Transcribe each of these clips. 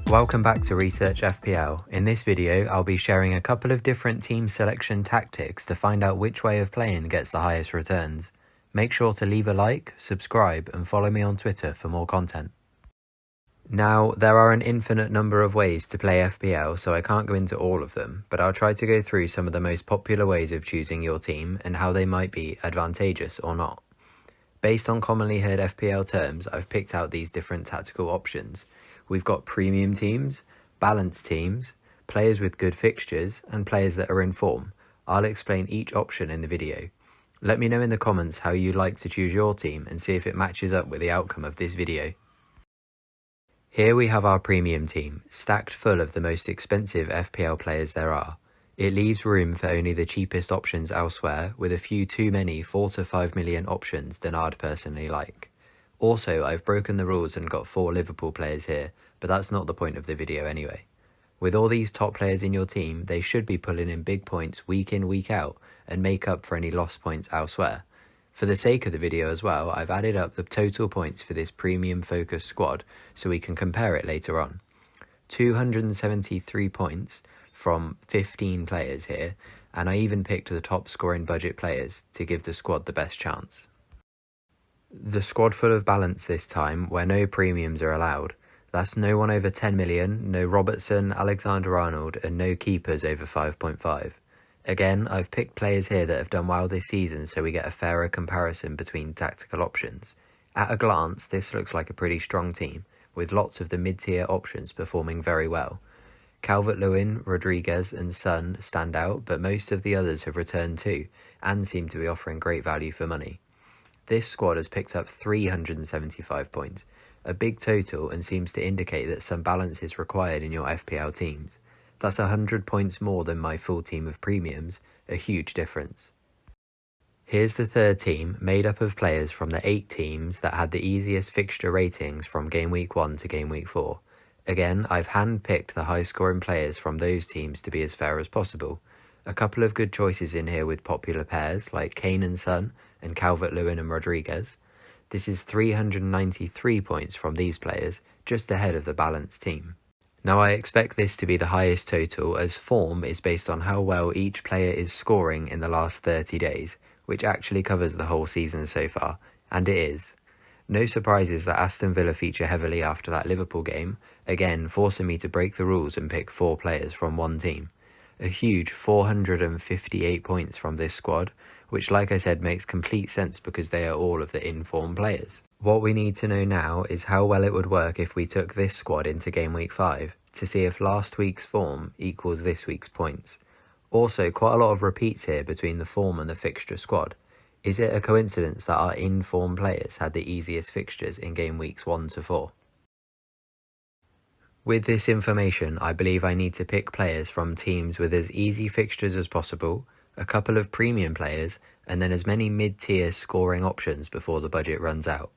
Welcome back to Research FPL. In this video, I'll be sharing a couple of different team selection tactics to find out which way of playing gets the highest returns. Make sure to leave a like, subscribe, and follow me on Twitter for more content. Now, there are an infinite number of ways to play FPL, so I can't go into all of them, but I'll try to go through some of the most popular ways of choosing your team and how they might be advantageous or not. Based on commonly heard FPL terms, I've picked out these different tactical options. We've got premium teams, balanced teams, players with good fixtures, and players that are in form. I'll explain each option in the video. Let me know in the comments how you like to choose your team and see if it matches up with the outcome of this video. Here we have our premium team, stacked full of the most expensive FPL players there are. It leaves room for only the cheapest options elsewhere, with a few too many 4 to 5 million options than I'd personally like. Also, I've broken the rules and got 4 Liverpool players here, but that's not the point of the video anyway. With all these top players in your team, they should be pulling in big points week in, week out, and make up for any lost points elsewhere. For the sake of the video as well, I've added up the total points for this premium focused squad so we can compare it later on. 273 points from 15 players here, and I even picked the top scoring budget players to give the squad the best chance. The squad full of balance this time, where no premiums are allowed. That's no one over 10 million, no Robertson, Alexander-Arnold, and no keepers over 5.5. Again, I've picked players here that have done well this season so we get a fairer comparison between tactical options. At a glance, this looks like a pretty strong team, with lots of the mid-tier options performing very well. Calvert-Lewin, Rodriguez and Son stand out, but most of the others have returned too, and seem to be offering great value for money. This squad has picked up 375 points, a big total, and seems to indicate that some balance is required in your FPL teams. That's 100 points more than my full team of premiums, a huge difference. Here's the third team, made up of players from the 8 teams that had the easiest fixture ratings from game week 1 to game week 4. Again, I've hand-picked the high-scoring players from those teams to be as fair as possible. A couple of good choices in here with popular pairs like Kane and Son and Calvert-Lewin and Rodriguez. This is 393 points from these players, just ahead of the balanced team. Now I expect this to be the highest total, as form is based on how well each player is scoring in the last 30 days, which actually covers the whole season so far, and it is. No surprises that Aston Villa feature heavily after that Liverpool game, again forcing me to break the rules and pick 4 players from one team. A huge 458 points from this squad, which like I said makes complete sense because they are all of the in-form players. What we need to know now is how well it would work if we took this squad into game week 5, to see if last week's form equals this week's points. Also, quite a lot of repeats here between the form and the fixture squad. Is it a coincidence that our in-form players had the easiest fixtures in game weeks 1 to 4? With this information, I believe I need to pick players from teams with as easy fixtures as possible, a couple of premium players, and then as many mid-tier scoring options before the budget runs out.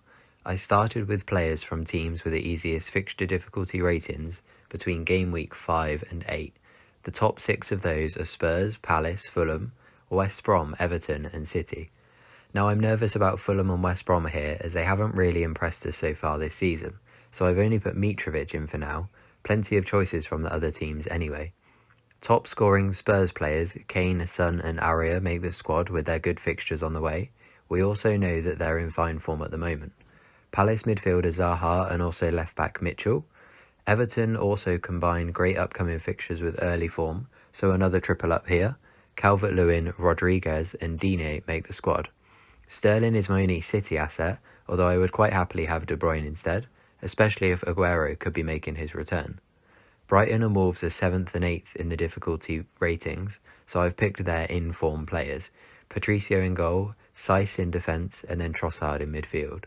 I started with players from teams with the easiest fixture difficulty ratings between game week 5 and 8. The top 6 of those are Spurs, Palace, Fulham, West Brom, Everton and City. Now I'm nervous about Fulham and West Brom here, as they haven't really impressed us so far this season, so I've only put Mitrovic in for now. Plenty of choices from the other teams anyway. Top scoring Spurs players, Kane, Son and Aria make the squad with their good fixtures on the way. We also know that they're in fine form at the moment. Palace midfielder Zaha and also left back Mitchell. Everton also combine great upcoming fixtures with early form, so another triple up here. Calvert-Lewin, Rodriguez and Digne make the squad. Sterling is my only City asset, although I would quite happily have De Bruyne instead, especially if Aguero could be making his return. Brighton and Wolves are 7th and 8th in the difficulty ratings, so I've picked their in-form players. Patricio in goal, Saiss in defence, and then Trossard in midfield.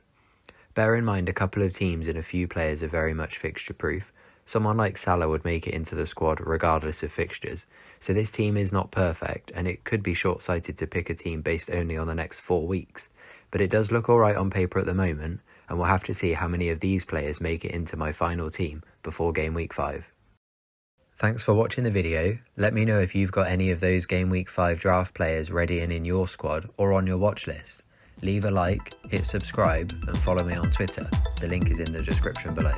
Bear in mind a couple of teams and a few players are very much fixture-proof. Someone like Salah would make it into the squad regardless of fixtures, so this team is not perfect, and it could be short-sighted to pick a team based only on the next 4 weeks. But it does look alright on paper at the moment, and we'll have to see how many of these players make it into my final team before game week 5. Thanks for watching the video. Let me know if you've got any of those game week 5 draft players ready and in your squad or on your watch list. Leave a like, hit subscribe and follow me on Twitter. The link is in the description below.